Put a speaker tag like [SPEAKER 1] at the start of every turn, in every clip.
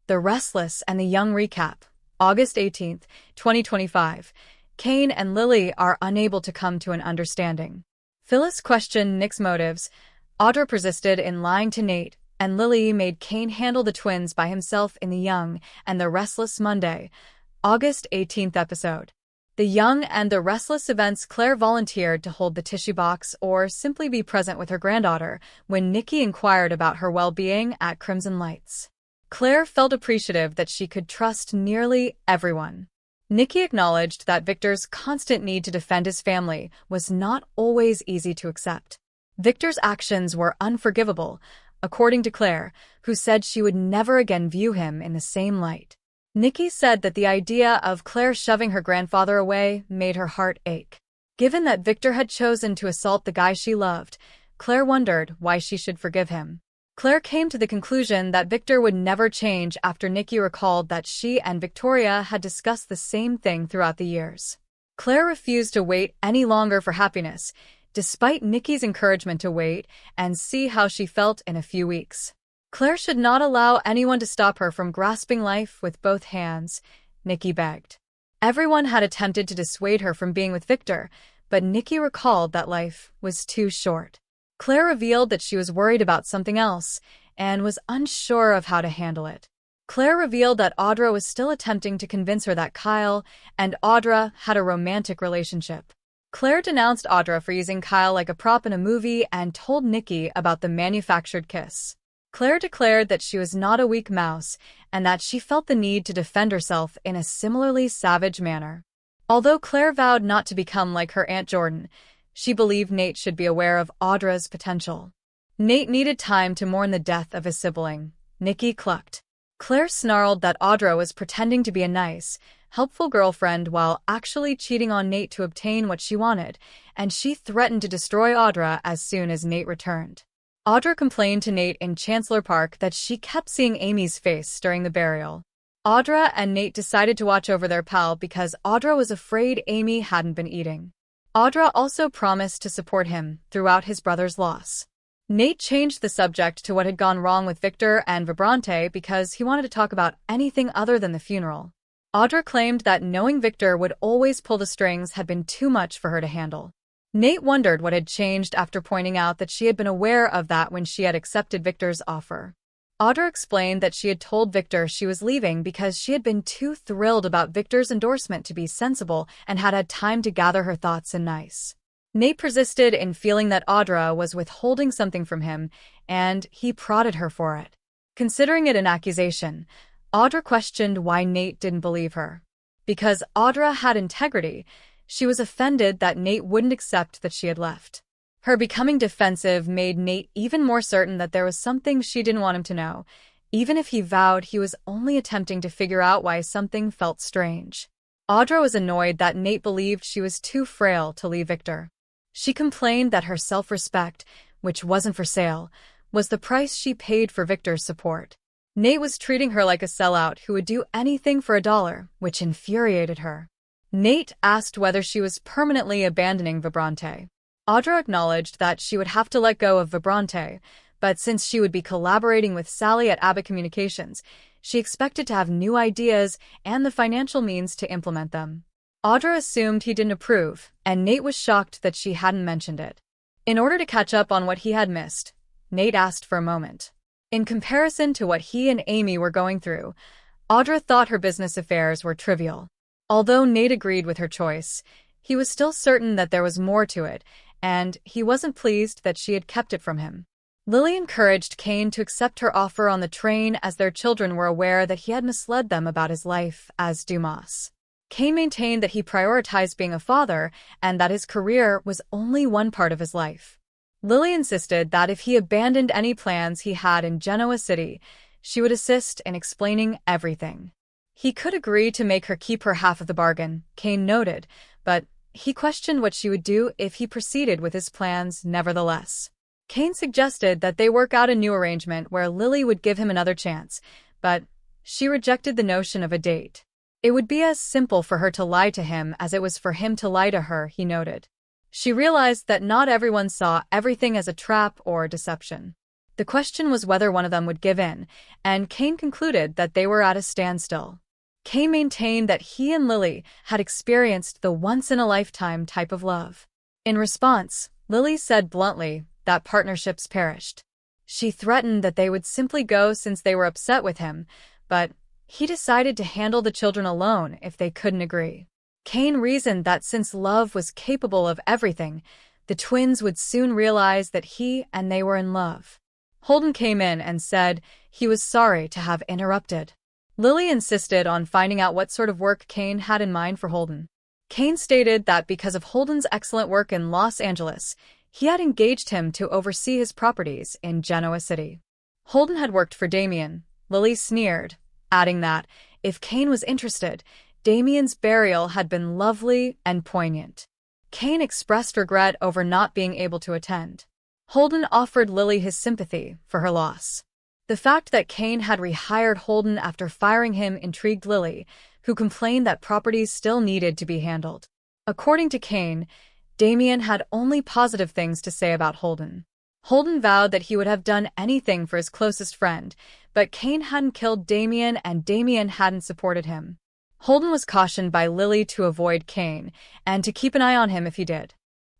[SPEAKER 1] The Restless and the Young recap. August 18th, 2025. Kane and Lily are unable to come to an understanding. Phyllis questioned Nick's motives. Audra persisted in lying to Nate, and Lily made Kane handle the twins by himself in The Young and the Restless Monday. August 18th episode. The Young and the Restless events. Claire volunteered to hold the tissue box or simply be present with her granddaughter when Nikki inquired about her well-being at Crimson Lights. Claire felt appreciative that she could trust nearly everyone. Nikki acknowledged that Victor's constant need to defend his family was not always easy to accept. Victor's actions were unforgivable, according to Claire, who said she would never again view him in the same light. Nikki said that the idea of Claire shoving her grandfather away made her heart ache. Given that Victor had chosen to assault the guy she loved, Claire wondered why she should forgive him. Claire came to the conclusion that Victor would never change after Nikki recalled that she and Victoria had discussed the same thing throughout the years. Claire refused to wait any longer for happiness, despite Nikki's encouragement to wait and see how she felt in a few weeks. Claire should not allow anyone to stop her from grasping life with both hands, Nikki begged. Everyone had attempted to dissuade her from being with Victor, but Nikki recalled that life was too short. Claire revealed that she was worried about something else and was unsure of how to handle it. Claire revealed that Audra was still attempting to convince her that Kyle and Audra had a romantic relationship. Claire denounced Audra for using Kyle like a prop in a movie and told Nikki about the manufactured kiss. Claire declared that she was not a weak mouse and that she felt the need to defend herself in a similarly savage manner. Although Claire vowed not to become like her Aunt Jordan, she believed Nate should be aware of Audra's potential. Nate needed time to mourn the death of his sibling, Nikki clucked. Claire snarled that Audra was pretending to be a nice, helpful girlfriend while actually cheating on Nate to obtain what she wanted, and she threatened to destroy Audra as soon as Nate returned. Audra complained to Nate in Chancellor Park that she kept seeing Amy's face during the burial. Audra and Nate decided to watch over their pal because Audra was afraid Amy hadn't been eating. Audra also promised to support him throughout his brother's loss. Nate changed the subject to what had gone wrong with Victor and Vibrante because he wanted to talk about anything other than the funeral. Audra claimed that knowing Victor would always pull the strings had been too much for her to handle. Nate wondered what had changed after pointing out that she had been aware of that when she had accepted Victor's offer. Audra explained that she had told Victor she was leaving because she had been too thrilled about Victor's endorsement to be sensible and had had time to gather her thoughts and nice. Nate persisted in feeling that Audra was withholding something from him, and he prodded her for it. Considering it an accusation, Audra questioned why Nate didn't believe her. Because Audra had integrity, she was offended that Nate wouldn't accept that she had left. Her becoming defensive made Nate even more certain that there was something she didn't want him to know, even if he vowed he was only attempting to figure out why something felt strange. Audra was annoyed that Nate believed she was too frail to leave Victor. She complained that her self-respect, which wasn't for sale, was the price she paid for Victor's support. Nate was treating her like a sellout who would do anything for $1, which infuriated her. Nate asked whether she was permanently abandoning Vibrante. Audra acknowledged that she would have to let go of Vibrante, but since she would be collaborating with Sally at Abbott Communications, she expected to have new ideas and the financial means to implement them. Audra assumed he didn't approve, and Nate was shocked that she hadn't mentioned it. In order to catch up on what he had missed, Nate asked for a moment. In comparison to what he and Amy were going through, Audra thought her business affairs were trivial. Although Nate agreed with her choice, he was still certain that there was more to it, and he wasn't pleased that she had kept it from him. Lily encouraged Kane to accept her offer on the train as their children were aware that he had misled them about his life as Dumas. Kane maintained that he prioritized being a father and that his career was only one part of his life. Lily insisted that if he abandoned any plans he had in Genoa City, she would assist in explaining everything. He could agree to make her keep her half of the bargain, Kane noted, but he questioned what she would do if he proceeded with his plans nevertheless. Kane suggested that they work out a new arrangement where Lily would give him another chance, but she rejected the notion of a date. It would be as simple for her to lie to him as it was for him to lie to her, he noted. She realized that not everyone saw everything as a trap or deception. The question was whether one of them would give in, and Kane concluded that they were at a standstill. Kane maintained that he and Lily had experienced the once-in-a-lifetime type of love. In response, Lily said bluntly that partnerships perished. She threatened that they would simply go since they were upset with him, but he decided to handle the children alone if they couldn't agree. Kane reasoned that since love was capable of everything, the twins would soon realize that he and they were in love. Holden came in and said he was sorry to have interrupted. Lily insisted on finding out what sort of work Kane had in mind for Holden. Kane stated that because of Holden's excellent work in Los Angeles, he had engaged him to oversee his properties in Genoa City. Holden had worked for Damien, Lily sneered, adding that, if Kane was interested, Damien's burial had been lovely and poignant. Kane expressed regret over not being able to attend. Holden offered Lily his sympathy for her loss. The fact that Kane had rehired Holden after firing him intrigued Lily, who complained that properties still needed to be handled. According to Kane, Damien had only positive things to say about Holden. Holden vowed that he would have done anything for his closest friend, but Kane hadn't killed Damien and Damien hadn't supported him. Holden was cautioned by Lily to avoid Kane and to keep an eye on him if he did.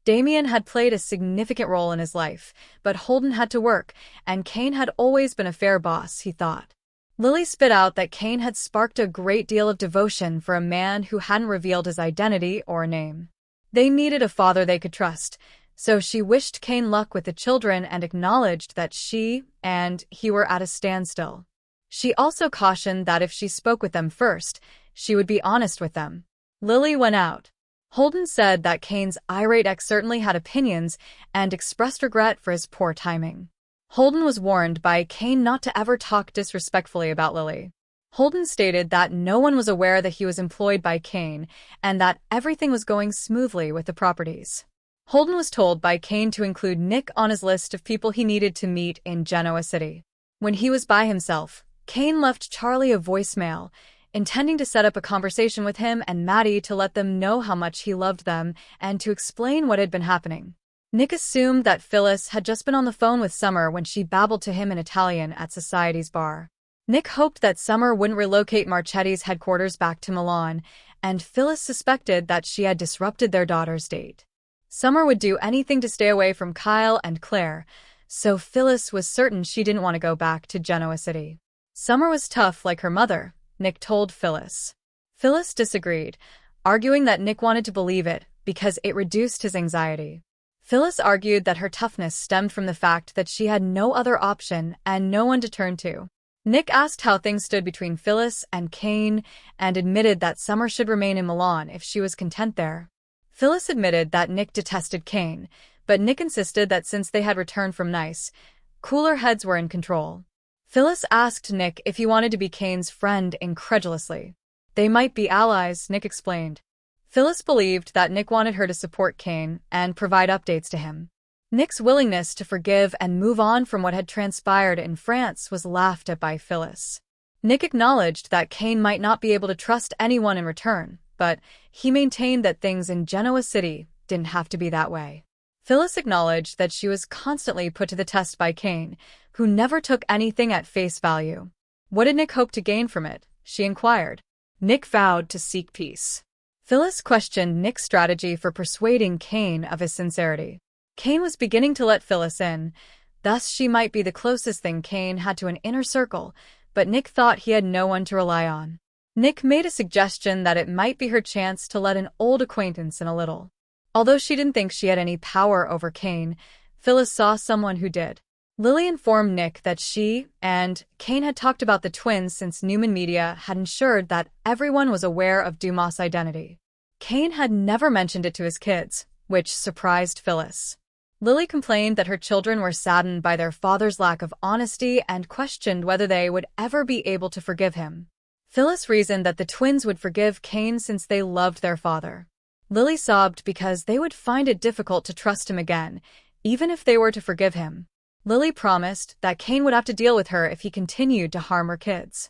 [SPEAKER 1] Damien had played a significant role in his life, but Holden had to work, and Kane had always been a fair boss, he thought. Lily spit out that Kane had sparked a great deal of devotion for a man who hadn't revealed his identity or name. They needed a father they could trust, so she wished Kane luck with the children and acknowledged that she and he were at a standstill. She also cautioned that if she spoke with them first, she would be honest with them. Lily went out. Holden said that Kane's irate ex certainly had opinions and expressed regret for his poor timing. Holden was warned by Kane not to ever talk disrespectfully about Lily. Holden stated that no one was aware that he was employed by Kane and that everything was going smoothly with the properties. Holden was told by Kane to include Nick on his list of people he needed to meet in Genoa City. When he was by himself, Kane left Charlie a voicemail, intending to set up a conversation with him and Maddie to let them know how much he loved them and to explain what had been happening. Nick assumed that Phyllis had just been on the phone with Summer when she babbled to him in Italian at Society's bar. Nick hoped that Summer wouldn't relocate Marchetti's headquarters back to Milan, and Phyllis suspected that she had disrupted their daughter's date. Summer would do anything to stay away from Kyle and Claire, so Phyllis was certain she didn't want to go back to Genoa City. Summer was tough like her mother, Nick told Phyllis. Phyllis disagreed, arguing that Nick wanted to believe it because it reduced his anxiety. Phyllis argued that her toughness stemmed from the fact that she had no other option and no one to turn to. Nick asked how things stood between Phyllis and Kane and admitted that Summer should remain in Milan if she was content there. Phyllis admitted that Nick detested Kane, but Nick insisted that since they had returned from Nice, cooler heads were in control. Phyllis asked Nick if he wanted to be Kane's friend incredulously. They might be allies, Nick explained. Phyllis believed that Nick wanted her to support Kane and provide updates to him. Nick's willingness to forgive and move on from what had transpired in France was laughed at by Phyllis. Nick acknowledged that Kane might not be able to trust anyone in return, but he maintained that things in Genoa City didn't have to be that way. Phyllis acknowledged that she was constantly put to the test by Kane, who never took anything at face value. What did Nick hope to gain from it? She inquired. Nick vowed to seek peace. Phyllis questioned Nick's strategy for persuading Kane of his sincerity. Kane was beginning to let Phyllis in, thus she might be the closest thing Kane had to an inner circle, but Nick thought he had no one to rely on. Nick made a suggestion that it might be her chance to let an old acquaintance in a little. Although she didn't think she had any power over Kane, Phyllis saw someone who did. Lily informed Nick that she and Kane had talked about the twins since Newman Media had ensured that everyone was aware of Dumas' identity. Kane had never mentioned it to his kids, which surprised Phyllis. Lily complained that her children were saddened by their father's lack of honesty and questioned whether they would ever be able to forgive him. Phyllis reasoned that the twins would forgive Kane since they loved their father. Lily sobbed because they would find it difficult to trust him again, even if they were to forgive him. Lily promised that Kane would have to deal with her if he continued to harm her kids.